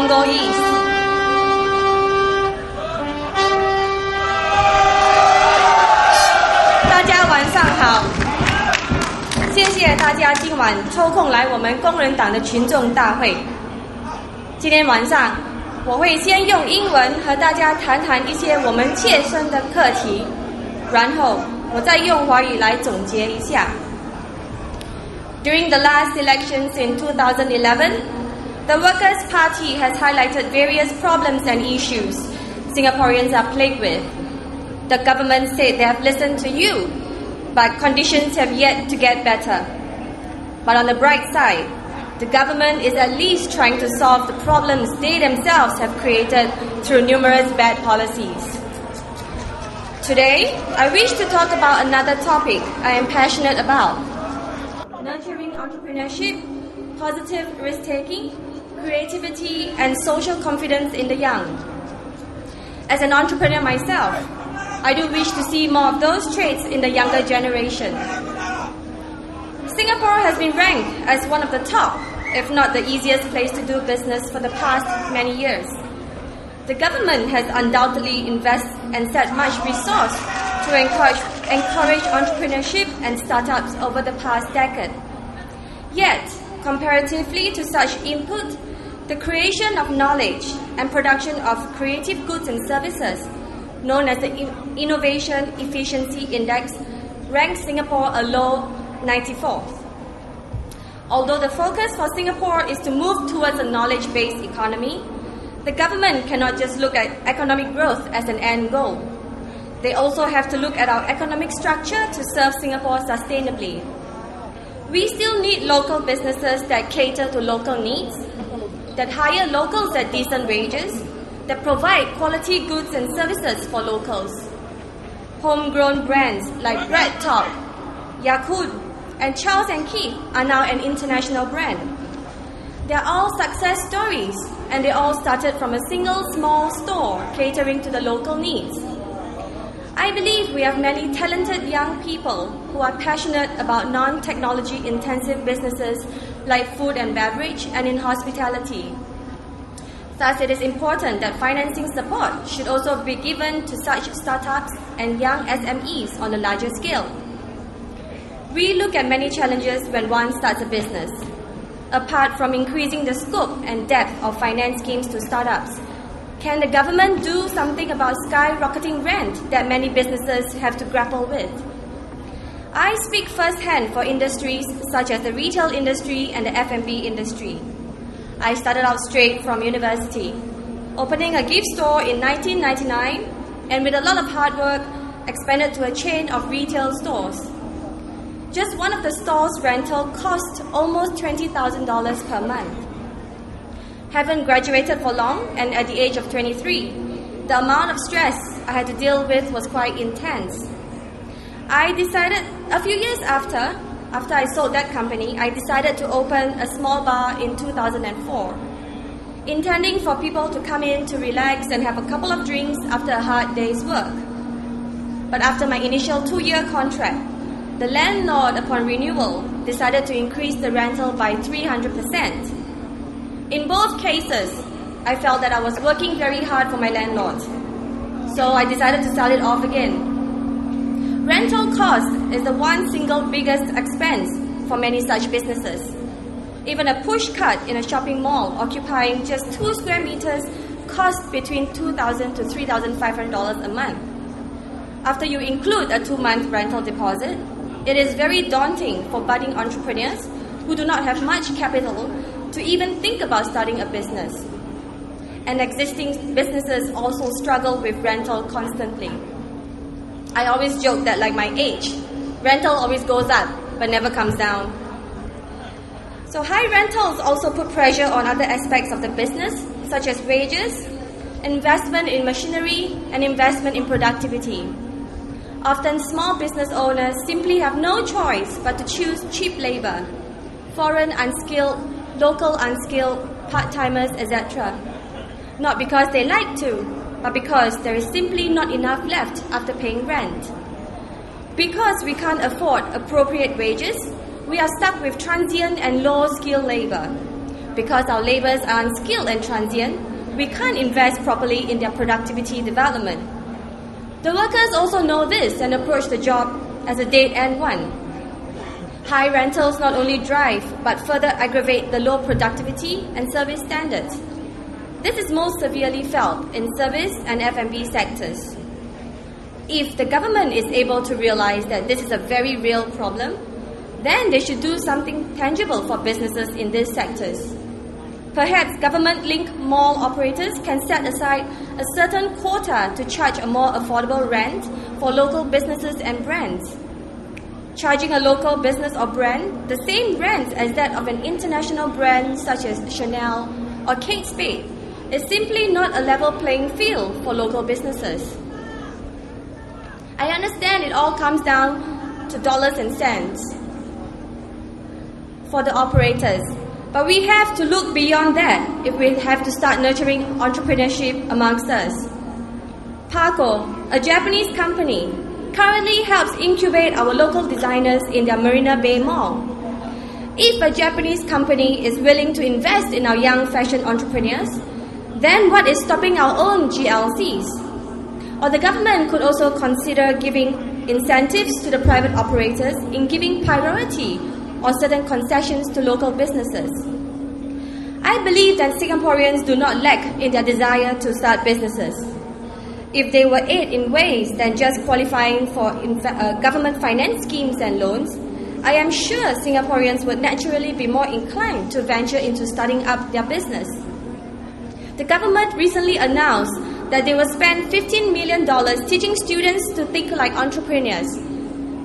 Punggol East. 大家晚上好，谢谢大家今晚抽空来我们工人党的群众大会。今天晚上我会先用英文和大家谈谈一些我们切身的课题，然后我再用华语来总结一下。During the last elections in 2011, the Workers' Party has highlighted various problems and issues Singaporeans are plagued with. The government said they have listened to you, but conditions have yet to get better. But on the bright side, the government is at least trying to solve the problems they themselves have created through numerous bad policies. Today, I wish to talk about another topic I am passionate about: nurturing entrepreneurship, positive risk-taking, creativity, and social confidence in the young. As an entrepreneur myself, I do wish to see more of those traits in the younger generation. Singapore has been ranked as one of the top, if not the easiest place to do business for the past many years. The government has undoubtedly invested and set much resource to encourage entrepreneurship and startups over the past decade. Yet, comparatively to such input, the creation of knowledge and production of creative goods and services, known as the Innovation Efficiency Index, ranks Singapore a low 94th. Although the focus for Singapore is to move towards a knowledge-based economy, the government cannot just look at economic growth as an end goal. They also have to look at our economic structure to serve Singapore sustainably. We still need local businesses that cater to local needs, that hire locals at decent wages, that provide quality goods and services for locals. Homegrown brands like BreadTalk, Yakult, and Charles & Keith are now an international brand. They are all success stories, and they all started from a single small store catering to the local needs. I believe we have many talented young people who are passionate about non-technology intensive businesses like food and beverage and in hospitality. Thus, it is important that financing support should also be given to such startups and young SMEs on a larger scale. We look at many challenges when one starts a business. Apart from increasing the scope and depth of finance schemes to startups, can the government do something about skyrocketing rent that many businesses have to grapple with? I speak firsthand for industries such as the retail industry and the F&B industry. I started out straight from university, opening a gift store in 1999, and with a lot of hard work, expanded to a chain of retail stores. Just one of the stores' rental cost almost $20,000 per month. Haven't graduated for long, and at the age of 23, the amount of stress I had to deal with was quite intense. I decided a few years after I sold that company, I decided to open a small bar in 2004, intending for people to come in to relax and have a couple of drinks after a hard day's work. But after my initial 2-year contract, the landlord, upon renewal, decided to increase the rental by 300%. In both cases, I felt that I was working very hard for my landlord, so I decided to sell it off again. Rental cost is the one single biggest expense for many such businesses. Even a push cart in a shopping mall occupying just 2 square meters costs between $2,000 to $3,500 a month. After you include a 2-month rental deposit, it is very daunting for budding entrepreneurs who do not have much capital to even think about starting a business. And existing businesses also struggle with rental constantly. I always joke that, like my age, rental always goes up but never comes down. So high rentals also put pressure on other aspects of the business, such as wages, investment in machinery, and investment in productivity. Often small business owners simply have no choice but to choose cheap labor, foreign unskilled, local unskilled, part-timers, etc. Not because they like to, but because there is simply not enough left after paying rent. Because we can't afford appropriate wages, we are stuck with transient and low-skilled labor. because our labours are unskilled and transient, we can't invest properly in their productivity development. The workers also know this and approach the job as a dead-end one. High rentals not only drive but further aggravate the low productivity and service standards. This is most severely felt in service and F&B sectors. If the government is able to realize that this is a very real problem, then they should do something tangible for businesses in these sectors. Perhaps government-linked mall operators can set aside a certain quota to charge a more affordable rent for local businesses and brands. Charging a local business or brand the same rent as that of an international brand such as Chanel or Kate Spade is simply not a level playing field for local businesses. I understand it all comes down to dollars and cents for the operators, but we have to look beyond that if we have to start nurturing entrepreneurship amongst us. Paco, a Japanese company, currently helps incubate our local designers in their Marina Bay Mall. If a Japanese company is willing to invest in our young fashion entrepreneurs, then what is stopping our own GLCs? Or the government could also consider giving incentives to the private operators in giving priority or certain concessions to local businesses. I believe that Singaporeans do not lack in their desire to start businesses. If they were aided in ways than just qualifying for government finance schemes and loans, I am sure Singaporeans would naturally be more inclined to venture into starting up their business. The government recently announced that they will spend $15 million teaching students to think like entrepreneurs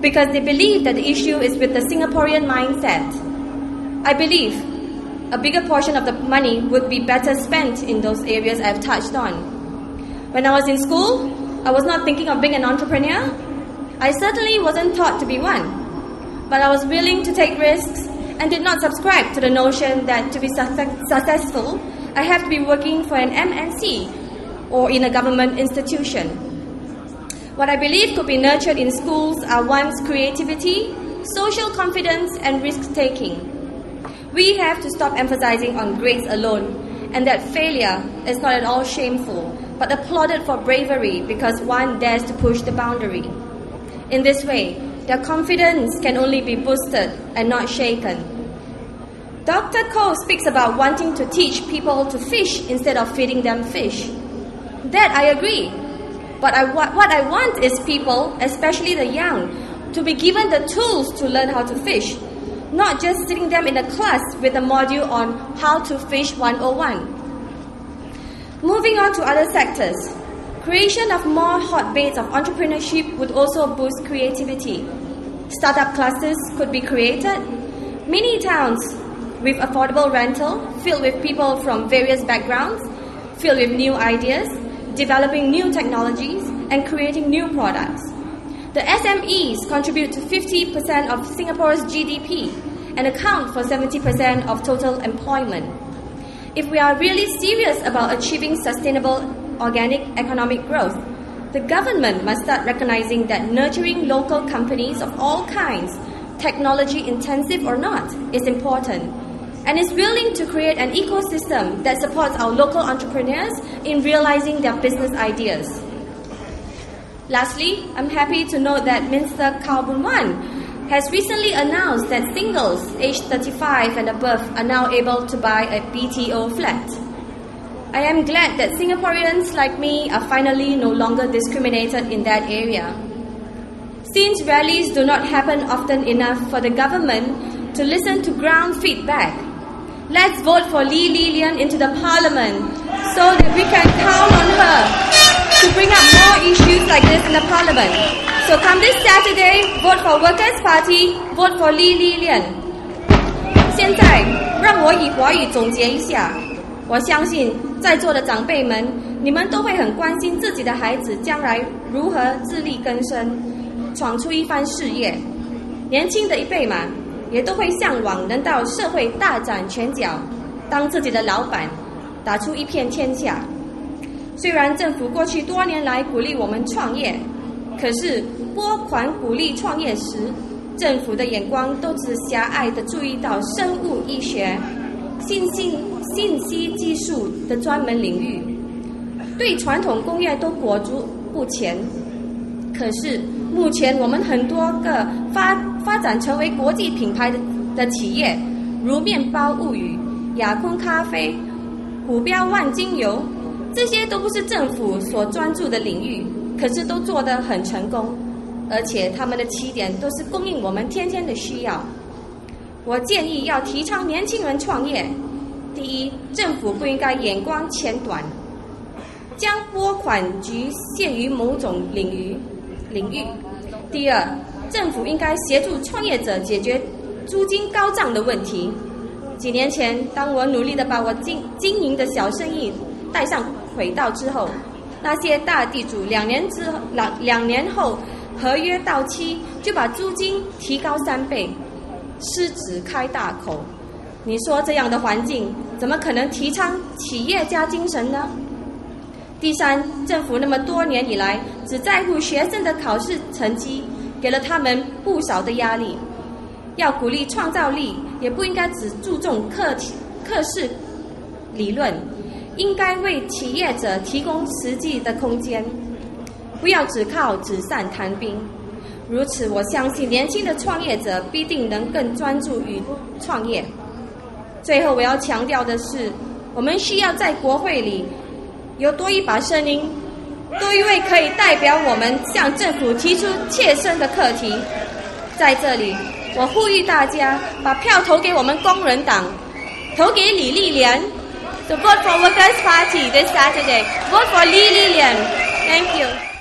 because they believe that the issue is with the Singaporean mindset. I believe a bigger portion of the money would be better spent in those areas I've touched on. When I was in school, I was not thinking of being an entrepreneur. I certainly wasn't taught to be one, but I was willing to take risks and did not subscribe to the notion that to be successful, I have to be working for an MNC or in a government institution. What I believe could be nurtured in schools are one's creativity, social confidence, and risk-taking. We have to stop emphasizing on grades alone, and that failure is not at all shameful, but applauded for bravery because one dares to push the boundary. In this way, their confidence can only be boosted and not shaken. Dr. Koh speaks about wanting to teach people to fish instead of feeding them fish. That I agree. But what I want is people, especially the young, to be given the tools to learn how to fish, not just sitting them in a class with a module on how to fish 101. Moving on to other sectors, creation of more hotbeds of entrepreneurship would also boost creativity. Startup clusters could be created. Mini towns with affordable rental, filled with people from various backgrounds, filled with new ideas, developing new technologies, and creating new products. The SMEs contribute to 50% of Singapore's GDP and account for 70% of total employment. If we are really serious about achieving sustainable organic economic growth, the government must start recognizing that nurturing local companies of all kinds, technology intensive or not, is important, and is willing to create an ecosystem that supports our local entrepreneurs in realizing their business ideas. Lastly, I'm happy to note that Minister Khaw Boon Wan has recently announced that singles aged 35 and above are now able to buy a BTO flat. I am glad that Singaporeans like me are finally no longer discriminated in that area. Since rallies do not happen often enough for the government to listen to ground feedback, let's vote for Lee Li Lian into the parliament so that we can count on her to bring up more issues like this in the parliament. So come this Saturday, vote for Workers' Party, vote for Lee Li Lian. 现在让我以华语总结一下，我相信在座的长辈们，你们都会很关心自己的孩子将来如何自力更生，闯出一番事业。年轻的一辈嘛，也都会向往能到社会大展拳脚，当自己的老板，打出一片天下。虽然政府过去多年来鼓励我们创业，可是拨款鼓励创业时，政府的眼光都只狭隘地注意到生物医学，信息技术的专门领域，对传统工业都裹足不前。可是目前我们很多个发展成为国际品牌的企业，如面包物语、雅坤咖啡、虎标万金油，这些都不是政府所专注的领域，可是都做得很成功，而且他们的起点都是供应我们天天的需要。我建议要提倡年轻人创业。第一，政府不应该眼光浅短，将拨款局限于某种领域。第二，政府应该协助创业者解决租金高涨的问题。几年前，当我努力地把我经营的小生意带上轨道之后，那些大地主2年后合约到期就把租金提高3倍，狮子开大口。你说这样的环境怎么可能提倡企业家精神呢？第三，政府那么多年以来只在乎学生的考试成绩，给了他们不少的压力。要鼓励创造力，也不应该只注重课室理论，应该为企业者提供实际的空间，不要只靠纸上谈兵。如此，我相信年轻的创业者必定能更专注于创业。最后我要强调的是，我们需要在国会里有多一把声音，多一位可以代表我们向政府提出切身的课题。在这里，我呼吁大家把票投给我们工人党，投给李丽莲。So vote for Workers' Party this Saturday. Vote for Li Lilian. Thank you.